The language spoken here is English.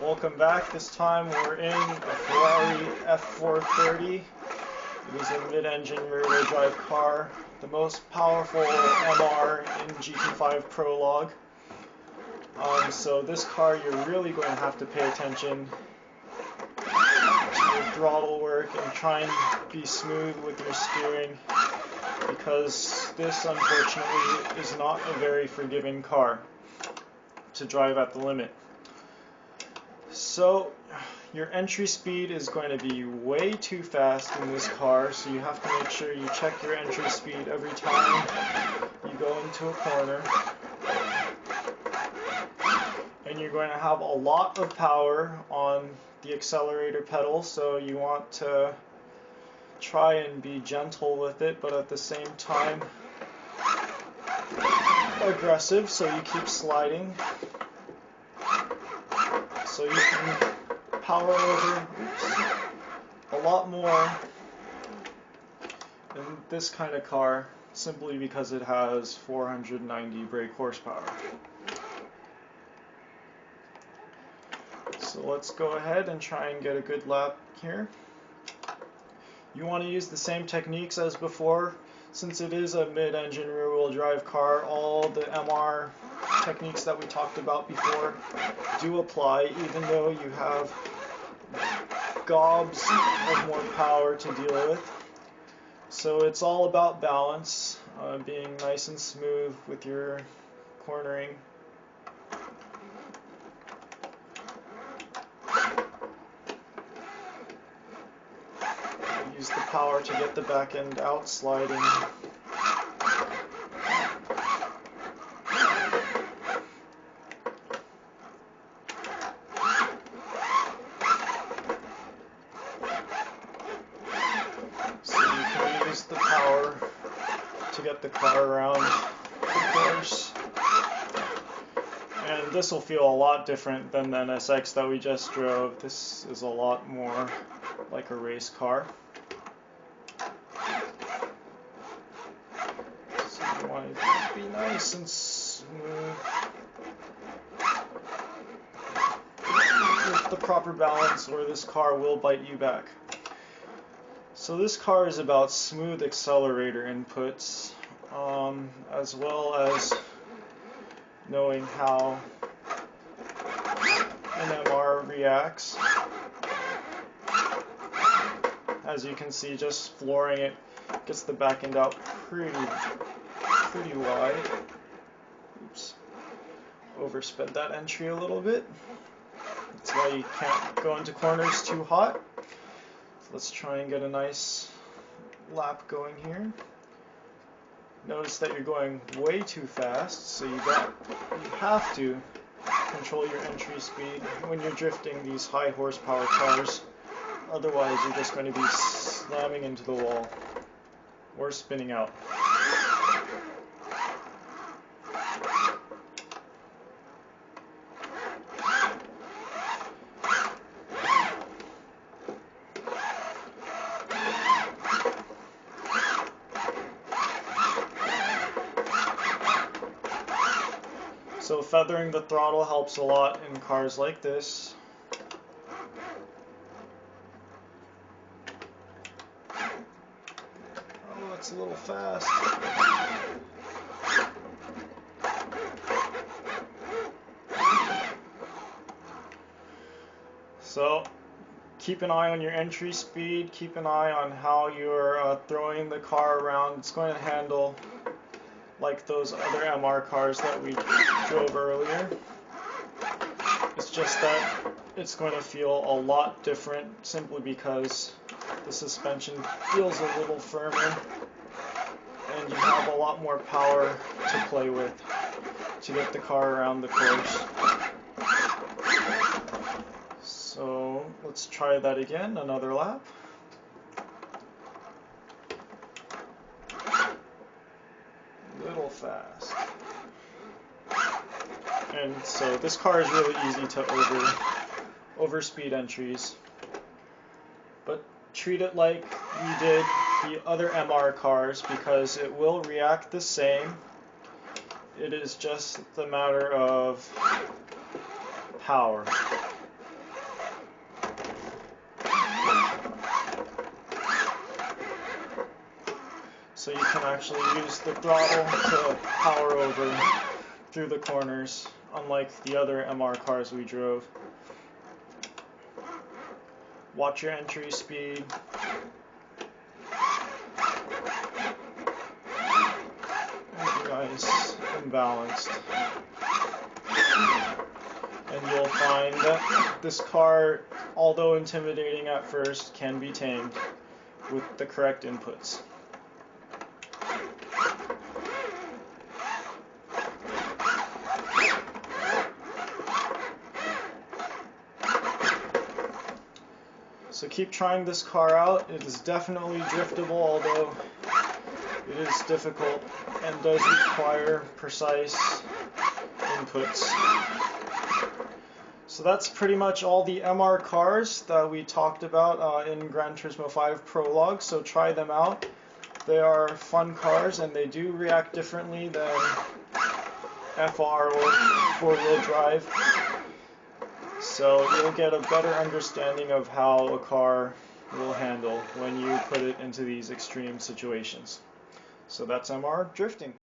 Welcome back. This time we're in a Ferrari F430. It is a mid-engine rear-wheel drive car, the most powerful MR in Gt5 Prolouge. So this car, you're really going to have to pay attention to your throttle work and try and be smooth with your steering, because this unfortunately is not a very forgiving car to drive at the limit. So your entry speed is going to be way too fast in this car, so you have to make sure you check your entry speed every time you go into a corner. And you're going to have a lot of power on the accelerator pedal, so you want to try and be gentle with it, but at the same time aggressive, so you keep sliding. So you can power over a lot more in this kind of car simply because it has 490 brake horsepower. So let's go ahead and try and get a good lap here. You want to use the same techniques as before. Since it is a mid-engine rear-wheel drive car, all the MR techniques that we talked about before do apply, even though you have gobs of more power to deal with. So it's all about balance, being nice and smooth with your cornering. Use the power to get the back end out sliding. So you can use the power to get the car around the course. And this will feel a lot different than the NSX that we just drove. This is a lot more like a race car. So you want to be nice and smooth with the proper balance, or this car will bite you back. So this car is about smooth accelerator inputs, as well as knowing how an MR reacts. As you can see, just flooring it gets the back end out pretty wide. Oops. Oversped that entry a little bit. That's why you can't go into corners too hot. So let's try and get a nice lap going here. Notice that you're going way too fast, so you have to control your entry speed when you're drifting these high horsepower cars. Otherwise, you're just going to be slamming into the wall or spinning out. So feathering the throttle helps a lot in cars like this. Oh, it's a little fast. So keep an eye on your entry speed, keep an eye on how you're throwing the car around. It's going to handle like those other MR cars that we drove earlier. It's just that it's going to feel a lot different simply because the suspension feels a little firmer and you have a lot more power to play with to get the car around the course. So let's try that again, another lap. Little fast. And so this car is really easy to overspeed entries, but treat it like you did the other MR cars, because it will react the same. It is just the matter of power. so you can actually use the throttle to power over through the corners, unlike the other MR cars we drove. Watch your entry speed. Nice and balanced. And you'll find that this car, although intimidating at first, can be tamed with the correct inputs. So keep trying this car out. It is definitely driftable, although it is difficult and does require precise inputs. So that's pretty much all the MR cars that we talked about in Gran Turismo 5 Prologue, so try them out. They are fun cars and they do react differently than FR or four-wheel drive. So you'll get a better understanding of how a car will handle when you put it into these extreme situations. So that's MR drifting.